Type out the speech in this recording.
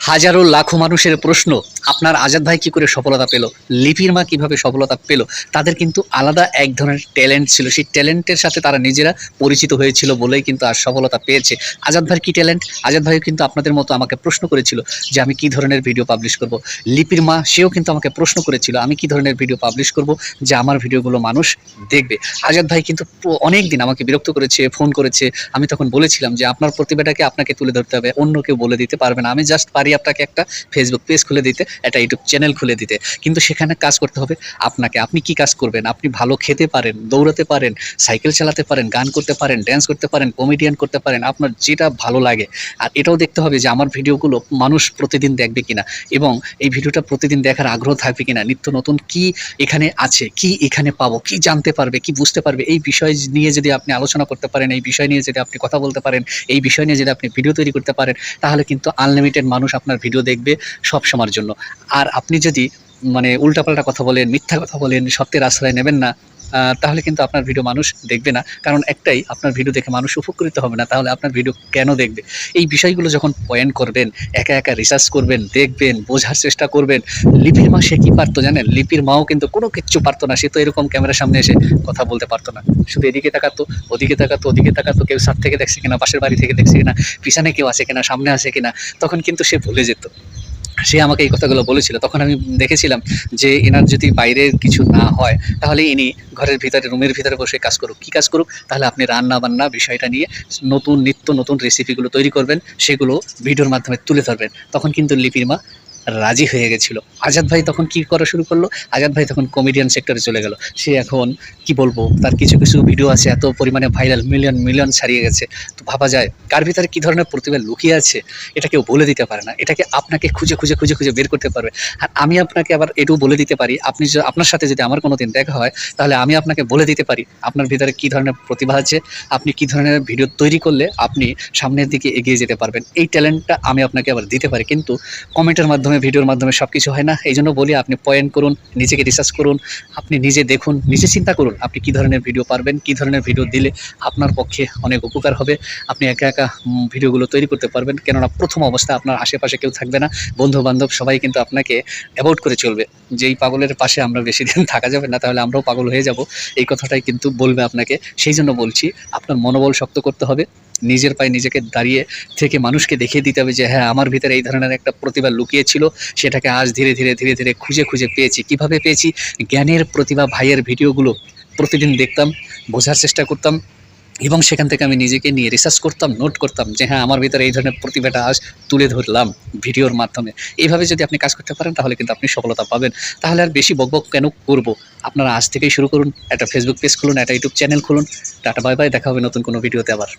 হাজারো লাখো মানুষের প্রশ্ন, আপনার আজাদ ভাই কি করে সফলতা পেল, লিপির মা কিভাবে সফলতা পেল। তাদের কিন্তু আলাদা এক ধরনের ট্যালেন্ট ছিল, সেই ট্যালেন্টের সাথে তারা নিজেরা পরিচিত হয়েছিল বলেই কিন্তু আর সফলতা পেয়েছে। আজাদ ভাইয়ের কি ট্যালেন্ট, আজাদ ভাইও কিন্তু আপনাদের মতো আমাকে প্রশ্ন করেছিল যে আমি কি ধরনের ভিডিও পাবলিশ করব। লিপির মা সেও কিন্তু আমাকে প্রশ্ন করেছিল আমি কি ধরনের ভিডিও পাবলিশ করব যে আমার ভিডিওগুলো মানুষ দেখবে। আজাদ ভাই কিন্তু অনেক দিন আমাকে বিরক্ত করেছে, ফোন করেছে। আমি তখন বলেছিলাম যে আপনার প্রতিভাটাকে আপনাকে তুলে ধরতে হবে, অন্য কেউ বলে দিতে পারবে না। আমি জাস্ট পারি আপনাকে একটা ফেসবুক পেজ খুলে দিতে, একটা ইউটিউব চ্যানেল খুলে দিতে, কিন্তু সেখানে কাজ করতে হবে আপনাকে। আপনি কি কাজ করবেন? আপনি ভালো খেতে পারেন, দৌড়াতে পারেন, সাইকেল চালাতে পারেন, গান করতে পারেন, ড্যান্স করতে পারেন, কমেডিয়ান করতে পারেন, আপনার যেটা ভালো লাগে। আর এটাও দেখতে হবে যে আমার ভিডিওগুলো মানুষ প্রতিদিন দেখবে কিনা, এবং এই ভিডিওটা প্রতিদিন দেখার আগ্রহ থাকবে কিনা, নিত্য নতুন কি এখানে আছে, কি এখানে পাবো, কি জানতে পারবে, কি বুঝতে পারবে। এই বিষয় নিয়ে যদি আপনি আলোচনা করতে পারেন, এই বিষয় নিয়ে যদি আপনি কথা বলতে পারেন, এই বিষয় নিয়ে যদি আপনি ভিডিও তৈরি করতে পারেন, তাহলে কিন্তু আনলিমিটেড মানুষ আপনার ভিডিও দেখবে সব সময়ের জন্য। আর আপনি যদি মানে উল্টাপাল্টা কথা বলেন, মিথ্যা কথা বলেন, সত্যের আশ্রয় নেবেন না, তাহলে কিন্তু আপনার ভিডিও মানুষ দেখবে না। কারণ একটাই, আপনার ভিডিও দেখে মানুষ উপকৃত হবে না, তাহলে আপনার ভিডিও কেন দেখবে? এই বিষয়গুলো যখন পয়েন্ট করবেন, একা একা রিসার্চ করবেন, দেখবেন, বোঝার চেষ্টা করবেন। লিপির মা সে কি পারতো জানেন? লিপির মাও কিন্তু কোনো কিচ্ছু পারতো না। সে তো এরকম ক্যামেরার সামনে এসে কথা বলতে পারতো না। শুধু এদিকে তাকাতো, ওদিকে তাকাতো, ওদিকে তাকাতো, কেউ ছাদ থেকে দেখছে কিনা, পাশের বাড়ি থেকে দেখছে কিনা, পিছনে কেউ আছে কিনা, সামনে আছে কিনা। তখন কিন্তু সে ভুলে যেত। সে আমাকে এই কথাগুলো বলেছিল। তখন আমি দেখেছিলাম যে এনার যদি বাইরের কিছু না হয়, তাহলে ইনি ঘরের ভিতরে, রুমের ভিতরে বসে কাজ করুক। কী কাজ করুক? তাহলে আপনি রান্না-বান্না বিষয়টা নিয়ে নিত্য নতুন রেসিপিগুলো তৈরি করবেন, সেগুলো ভিডিওর মাধ্যমে তুলে ধরবেন। তখন কিন্তু লিপির মা রাজি হয়ে গেছিল। আজাদ ভাই তখন কি করা শুরু করলো? আজাদ ভাই তখন কমেডিয়ান সেক্টরে চলে গেল। সে এখন কি বলবো, তার কিছু কিছু ভিডিও আছে এত পরিমাণে ভাইরাল, মিলিয়ন মিলিয়ন ছাড়িয়ে গেছে। তো ভাবা যায় কার ভিতরে কি ধরনের প্রতিভা লুকিয়ে আছে, এটা কেউ বলে দিতে পারে না। এটাকে আপনাকে খুঁজে খুঁজে খুঁজে খুঁজে বের করতে পারবে। আর আমি আপনাকে আবার এটুকু বলে দিতে পারি, আপনি আপনার সাথে যদি আমার কোনোদিন দেখা হয়, তাহলে আমি আপনাকে বলে দিতে পারি আপনার ভিতরে কি ধরনের প্রতিভা আছে, আপনি কি ধরনের ভিডিও তৈরি করলে আপনি সামনের দিকে এগিয়ে যেতে পারবেন। এই ট্যালেন্টটা আমি আপনাকে আবার দিতে পারি। কিন্তু কমেন্টের মাধ্যমে, ভিডিওর মাধ্যমে সব কিছু হয় না। এই জন্য বলি, আপনি পয়েন্ট করুন, নিজেকে রিসার্চ করুন, আপনি নিজে দেখুন, নিজে চিন্তা করুন আপনি কী ধরনের ভিডিও পারবেন, কী ধরনের ভিডিও দিলে আপনার পক্ষে অনেক উপকার হবে। আপনি একা একা ভিডিওগুলো তৈরি করতে পারবেন। কেননা প্রথম অবস্থায় আপনার আশেপাশে কেউ থাকবে না, বন্ধু-বান্ধব সবাই কিন্তু আপনাকে অ্যাভয়েড করে চলবে। যে এই পাগলের পাশে আমরা বেশি দিন থাকা যাবে না, তাহলে আমরাও পাগল হয়ে যাব। এই কথাটাই কিন্তু বলবে আপনাকে। সেই জন্য বলছি, আপনার মনোবল শক্ত করতে হবে। নিজের পায়ে নিজেকে দাঁড়িয়ে থেকে মানুষকে দেখিয়ে দিতে হবে যে হ্যাঁ, আমার ভিতরে এই ধরনের একটা প্রতিভা লুকিয়ে ছিল, সেটাকে আজ ধীরে ধীরে ধীরে ধীরে খুঁজে খুঁজে পেয়েছি। কিভাবে পেয়েছি? জ্ঞানের প্রতিভা ভাইয়ের ভিডিওগুলো প্রতিদিন দেখতাম, বোঝার চেষ্টা করতাম, এবং সেখান থেকে আমি নিজেকে নিয়ে রিসার্চ করতাম, নোট করতাম যে হ্যাঁ, আমার ভিতরে এই ধরনের প্রতিভাটা আজ তুলে ধরলাম ভিডিওর মাধ্যমে। এইভাবে যদি আপনি কাজ করতে পারেন, তাহলে কিন্তু আপনি সফলতা পাবেন। তাহলে আর বেশি বকবক কেন করব? আপনারা আজ থেকেই শুরু করুন, একটা ফেসবুক পেজ খুলুন, একটা ইউটিউব চ্যানেল খুলুন। টাটা, বাই বাই, দেখা হবে নতুন কোনো ভিডিওতে আবার।